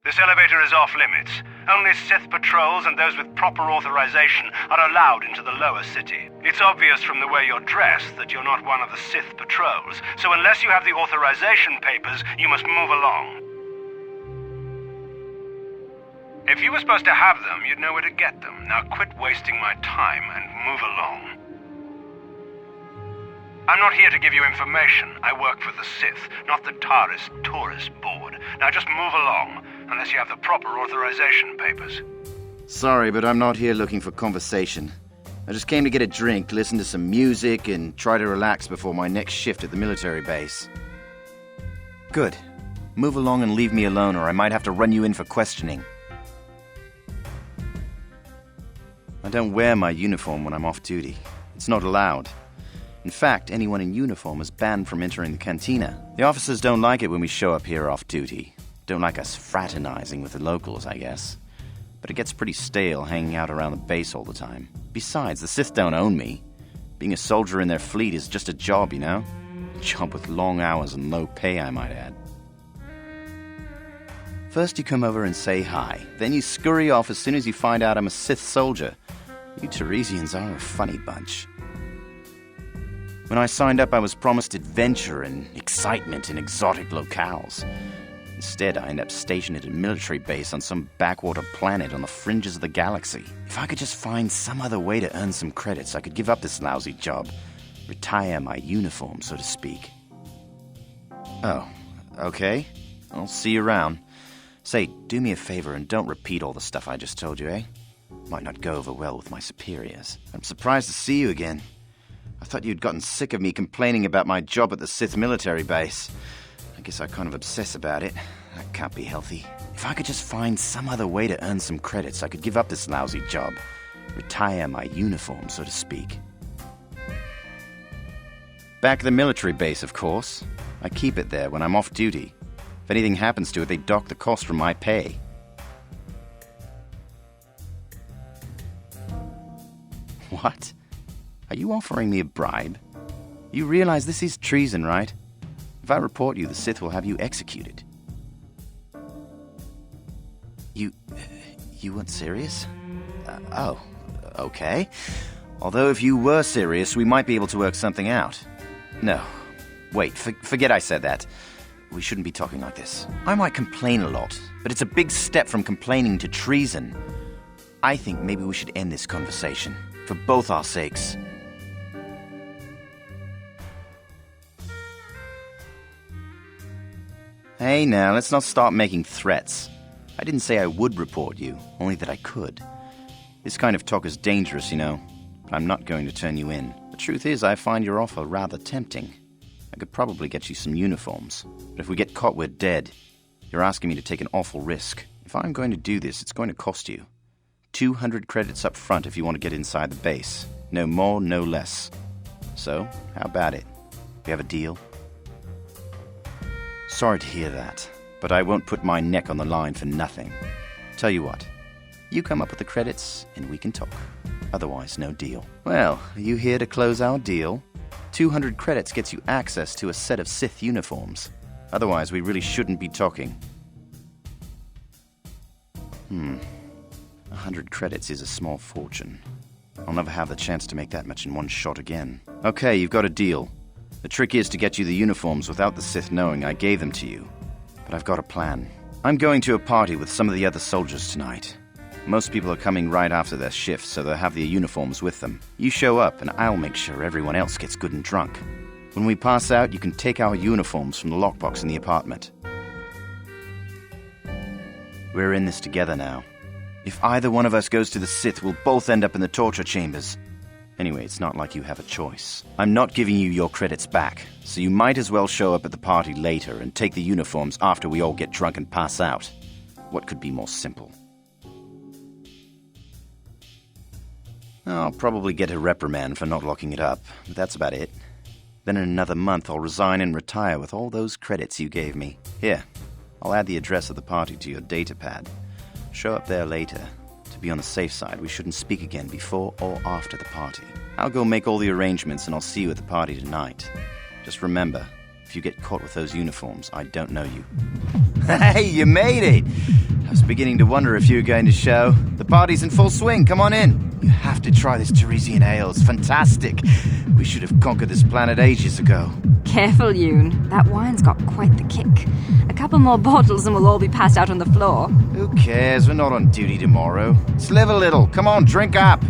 This elevator is off-limits. Only Sith patrols and those with proper authorization are allowed into the lower city. It's obvious from the way you're dressed that you're not one of the Sith patrols, so unless you have the authorization papers, you must move along. If you were supposed to have them, you'd know where to get them. Now quit wasting my time and move along. I'm not here to give you information. I work for the Sith, not the Taris Tourist Board. Now just move along, unless you have the proper authorization papers. Sorry, but I'm not here looking for conversation. I just came to get a drink, listen to some music, and try to relax before my next shift at the military base. Good. Move along and leave me alone, or I might have to run you in for questioning. I don't wear my uniform when I'm off duty. It's not allowed. In fact, anyone in uniform is banned from entering the cantina. The officers don't like it when we show up here off duty. Don't like us fraternizing with the locals, I guess. But it gets pretty stale hanging out around the base all the time. Besides, the Sith don't own me. Being a soldier in their fleet is just a job, you know? A job with long hours and low pay, I might add. First you come over and say hi. Then you scurry off as soon as you find out I'm a Sith soldier. You Tarisians are a funny bunch. When I signed up, I was promised adventure and excitement in exotic locales. Instead, I end up stationed at a military base on some backwater planet on the fringes of the galaxy. If I could just find some other way to earn some credits, I could give up this lousy job. Retire my uniform, so to speak. Oh, okay. I'll see you around. Say, do me a favor and don't repeat all the stuff I just told you, eh? Might not go over well with my superiors. I'm surprised to see you again. I thought you'd gotten sick of me complaining about my job at the Sith military base. I guess I kind of obsess about it. That can't be healthy. If I could just find some other way to earn some credits, I could give up this lousy job. Retire my uniform, so to speak. Back at the military base, of course. I keep it there when I'm off duty. If anything happens to it, they dock the cost from my pay. What? Are you offering me a bribe? You realize this is treason, right? If I report you, the Sith will have you executed. You weren't serious? Oh, okay. Although if you were serious, we might be able to work something out. No. Wait, forget I said that. We shouldn't be talking like this. I might complain a lot, but it's a big step from complaining to treason. I think maybe we should end this conversation, for both our sakes. Hey now, let's not start making threats. I didn't say I would report you, only that I could. This kind of talk is dangerous, you know, but I'm not going to turn you in. The truth is, I find your offer rather tempting. I could probably get you some uniforms, but if we get caught, we're dead. You're asking me to take an awful risk. If I'm going to do this, it's going to cost you. 200 credits up front if you want to get inside the base. No more, no less. So, how about it? We have a deal? Sorry to hear that, but I won't put my neck on the line for nothing. Tell you what, you come up with the credits and we can talk. Otherwise, no deal. Well, are you here to close our deal? 200 credits gets you access to a set of Sith uniforms. Otherwise, we really shouldn't be talking. 100 credits is a small fortune. I'll never have the chance to make that much in one shot again. Okay, you've got a deal. The trick is to get you the uniforms without the Sith knowing I gave them to you. But I've got a plan. I'm going to a party with some of the other soldiers tonight. Most people are coming right after their shift, so they'll have their uniforms with them. You show up, and I'll make sure everyone else gets good and drunk. When we pass out, you can take our uniforms from the lockbox in the apartment. We're in this together now. If either one of us goes to the Sith, we'll both end up in the torture chambers. Anyway, it's not like you have a choice. I'm not giving you your credits back, so you might as well show up at the party later and take the uniforms after we all get drunk and pass out. What could be more simple? I'll probably get a reprimand for not locking it up, but that's about it. Then in another month, I'll resign and retire with all those credits you gave me. Here, I'll add the address of the party to your data pad. Show up there later. To be on the safe side, we shouldn't speak again before or after the party. I'll go make all the arrangements and I'll see you at the party tonight. Just remember, if you get caught with those uniforms, I don't know you. Hey, you made it! was beginning to wonder if you were going to show. The party's in full swing, come on in. You have to try this Tarisian ale, it's fantastic. We should have conquered this planet ages ago. Careful, Yoon. That wine's got quite the kick. A couple more bottles and we'll all be passed out on the floor. Who cares? We're not on duty tomorrow. Let's live a little. Come on, drink up.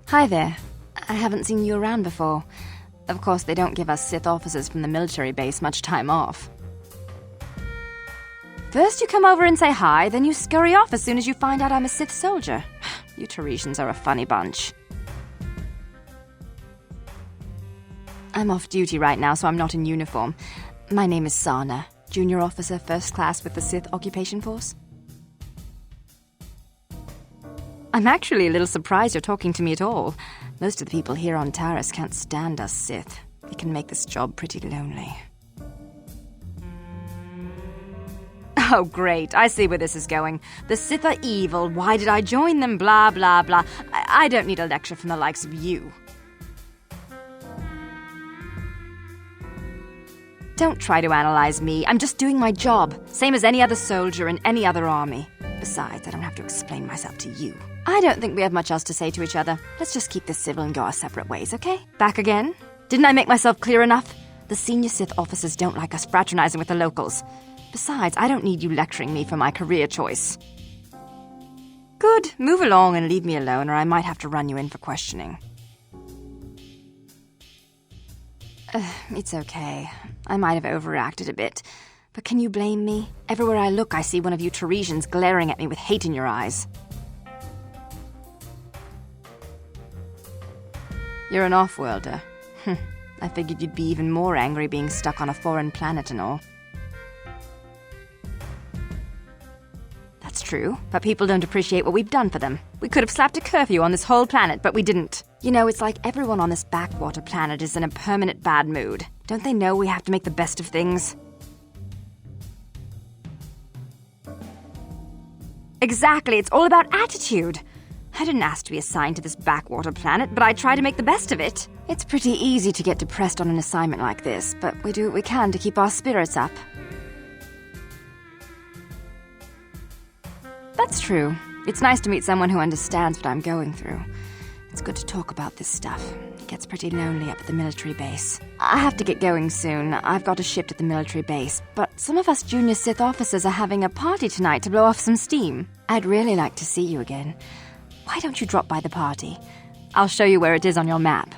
Hi there. I haven't seen you around before. Of course, they don't give us Sith officers from the military base much time off. First you come over and say hi, then you scurry off as soon as you find out I'm a Sith soldier. You Tarisians are a funny bunch. I'm off duty right now, so I'm not in uniform. My name is Sana, junior officer, first class with the Sith occupation force. I'm actually a little surprised you're talking to me at all. Most of the people here on Taris can't stand us Sith. It can make this job pretty lonely. Oh, great. I see where this is going. The Sith are evil. Why did I join them? Blah, blah, blah. I don't need a lecture from the likes of you. Don't try to analyze me. I'm just doing my job. Same as any other soldier in any other army. Besides, I don't have to explain myself to you. I don't think we have much else to say to each other. Let's just keep this civil and go our separate ways, okay? Back again? Didn't I make myself clear enough? The senior Sith officers don't like us fraternizing with the locals. Besides, I don't need you lecturing me for my career choice. Good. Move along and leave me alone, or I might have to run you in for questioning. It's okay. I might have overreacted a bit. But can you blame me? Everywhere I look, I see one of you Tarisians glaring at me with hate in your eyes. You're an off-worlder. I figured you'd be even more angry being stuck on a foreign planet and all. That's true, but people don't appreciate what we've done for them. We could have slapped a curfew on this whole planet, but we didn't. You know, it's like everyone on this backwater planet is in a permanent bad mood. Don't they know we have to make the best of things? Exactly, it's all about attitude. I didn't ask to be assigned to this backwater planet, but I try to make the best of it. It's pretty easy to get depressed on an assignment like this, but we do what we can to keep our spirits up. That's true. It's nice to meet someone who understands what I'm going through. It's good to talk about this stuff. It gets pretty lonely up at the military base. I have to get going soon. I've got a shift at the military base, but some of us junior Sith officers are having a party tonight to blow off some steam. I'd really like to see you again. Why don't you drop by the party? I'll show you where it is on your map.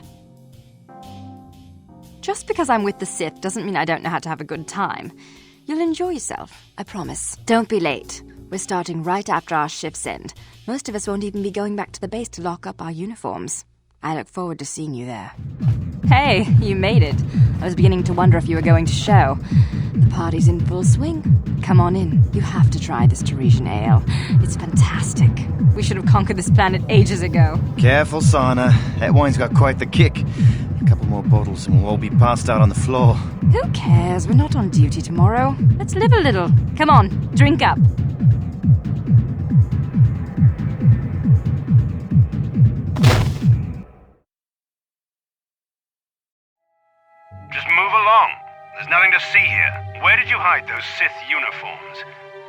Just because I'm with the Sith doesn't mean I don't know how to have a good time. You'll enjoy yourself, I promise. Don't be late. We're starting right after our shifts end. Most of us won't even be going back to the base to lock up our uniforms. I look forward to seeing you there. Hey, you made it. I was beginning to wonder if you were going to show. The party's in full swing. Come on in. You have to try this Tarisian ale. It's fantastic. We should have conquered this planet ages ago. Careful, Sana. That wine's got quite the kick. A couple more bottles and we'll all be passed out on the floor. Who cares? We're not on duty tomorrow. Let's live a little. Come on, drink up. Just move along. There's nothing to see here. Where did you hide those Sith uniforms?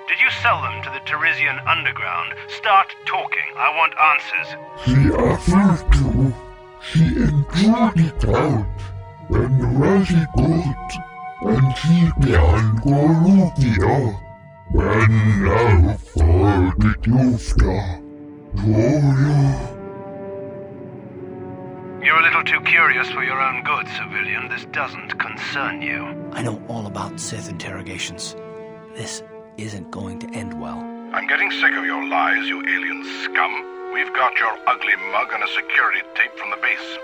Did you sell them to the Tarisian underground? Start talking. I want answers. She offered to. She enjoyed it out. When Rashi got. And she began Gorugia. When I thought it used to. You're a little too curious for your own good, civilian. This doesn't concern you. I know all about Sith interrogations. This isn't going to end well. I'm getting sick of your lies, you alien scum. We've got your ugly mug and a security tape from the base.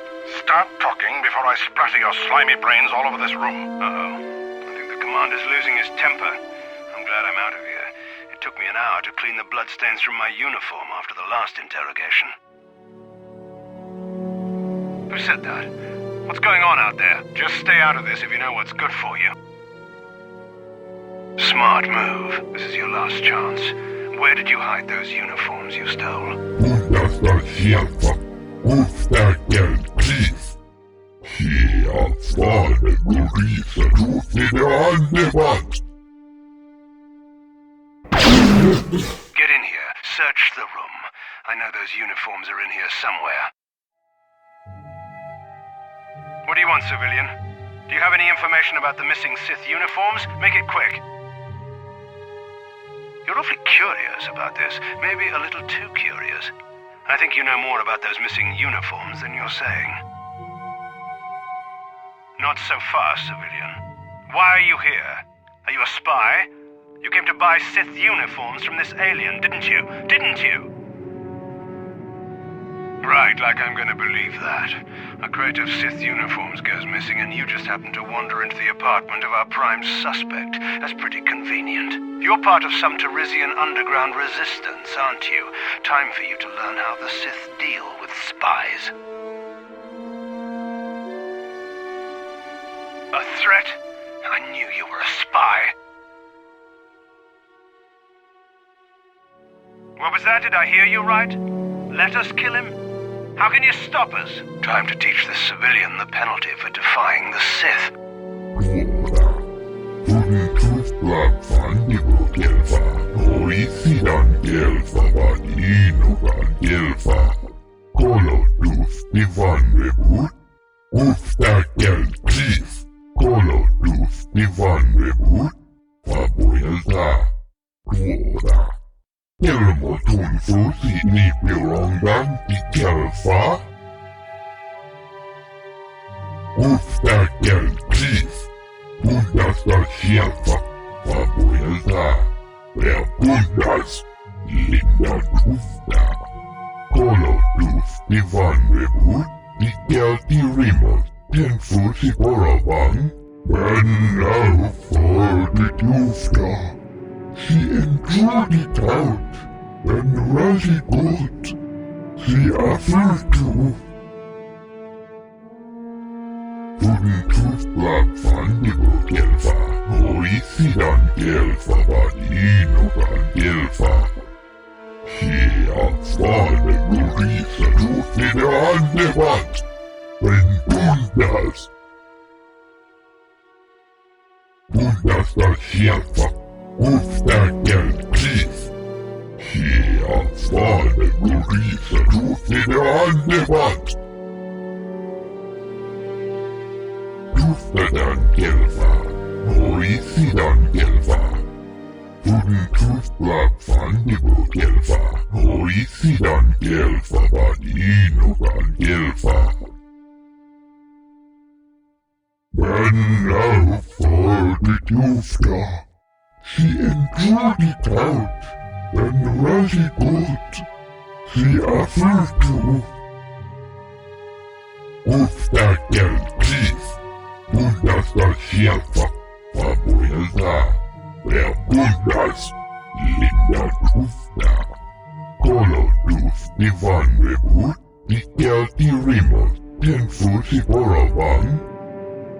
Start talking before I splatter your slimy brains all over this room. Uh-oh. I think the commander's losing his temper. I'm glad I'm out of here. It took me an hour to clean the bloodstains from my uniform after the last interrogation. Who said that? What's going on out there? Just stay out of this if you know what's good for you. Smart move. This is your last chance. Where did you hide those uniforms you stole? Get in here. Search the room. I know those uniforms are in here somewhere. What do you want, civilian? Do you have any information about the missing Sith uniforms? Make it quick. You're awfully curious about this. Maybe a little too curious. I think you know more about those missing uniforms than you're saying. Not so fast, civilian. Why are you here? Are you a spy? You came to buy Sith uniforms from this alien, didn't you? Didn't you? Right, like I'm gonna believe that. A crate of Sith uniforms goes missing and you just happen to wander into the apartment of our prime suspect. That's pretty convenient. You're part of some Tarisian underground resistance, aren't you? Time for you to learn how the Sith deal with spies. A threat? I knew you were a spy. What was that? Did I hear you right? Let us kill him? How can you stop us? Time to teach this civilian the penalty for defying the Sith.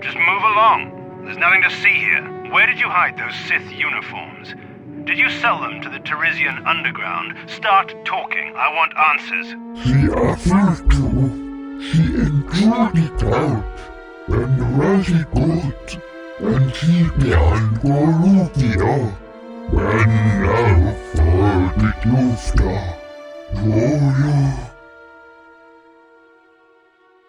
Just move along. There's nothing to see here. Where did you hide those Sith uniforms? Did you sell them to the Tarisian underground? Start talking. I want answers.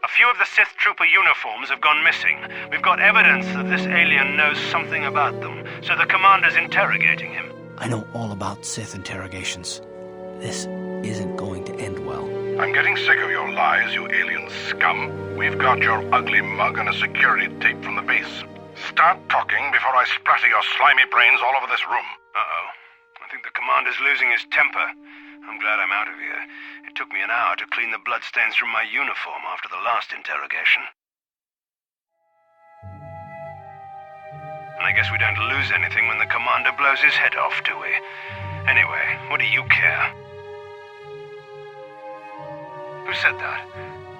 A few of the Sith trooper uniforms have gone missing. We've got evidence that this alien knows something about them, so the commander's interrogating him. I know all about Sith interrogations. This isn't going to end well. I'm getting sick of your lies, you alien scum. We've got your ugly mug and a security tape from the base. Start talking before I splatter your slimy brains all over this room. Uh-oh. I think the commander's losing his temper. I'm glad I'm out of here. It took me an hour to clean the bloodstains from my uniform after the last interrogation. And I guess we don't lose anything when the commander blows his head off, do we? Anyway, what do you care? Who said that?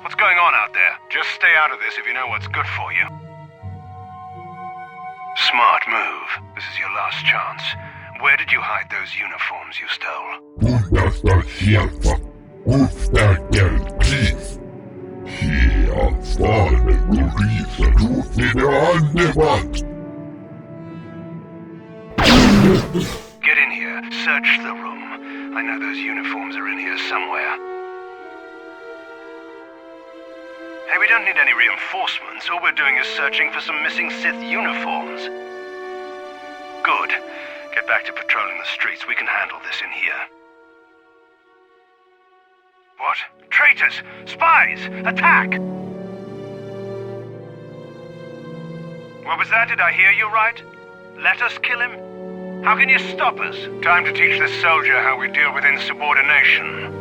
What's going on out there? Just stay out of this if you know what's good for you. Smart move. This is your last chance. Where did you hide those uniforms you stole? affare tutti Get in here. Search the room. I know those uniforms are in here somewhere. Hey, we don't need any reinforcements. All we're doing is searching for some missing Sith uniforms. Good. Get back to patrolling the streets. We can handle this in here. What? Traitors! Spies! Attack! What was that? Did I hear you right? Let us kill him? How can you stop us? Time to teach this soldier how we deal with insubordination.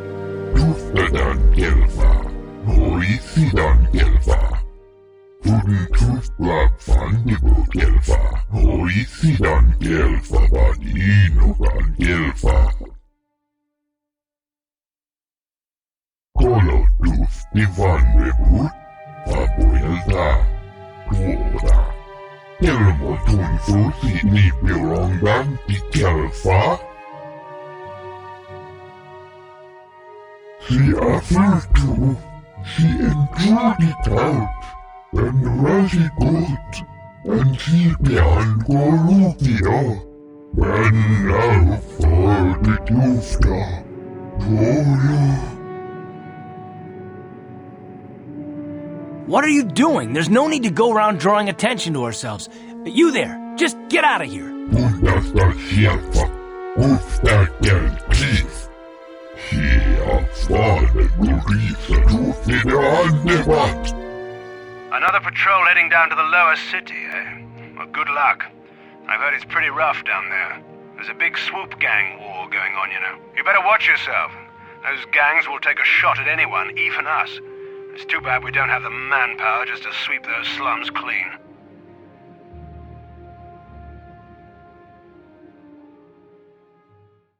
Tuttadan kelfaa, hoisidan kelfaa. Tudin tuslapfandibo kelfaa, hoisidan kelfaa, vadinogan kelfaa. Kolotusti vanreput, papoilta, tuoda. Kelmo tunfusi niipilongan ti kelfaa. She aftertu, she endured it out, and Rashi good, and she behind Golukia, and now for the Tufta, Toya. What are you doing? There's no need to go around drawing attention to ourselves. You there, just get out of here. Undasta sieltä, ufta kelkiis. Another patrol heading down to the lower city, eh? Well, good luck. I've heard it's pretty rough down there. There's a big swoop gang war going on, you know. You better watch yourself. Those gangs will take a shot at anyone, even us. It's too bad we don't have the manpower just to sweep those slums clean.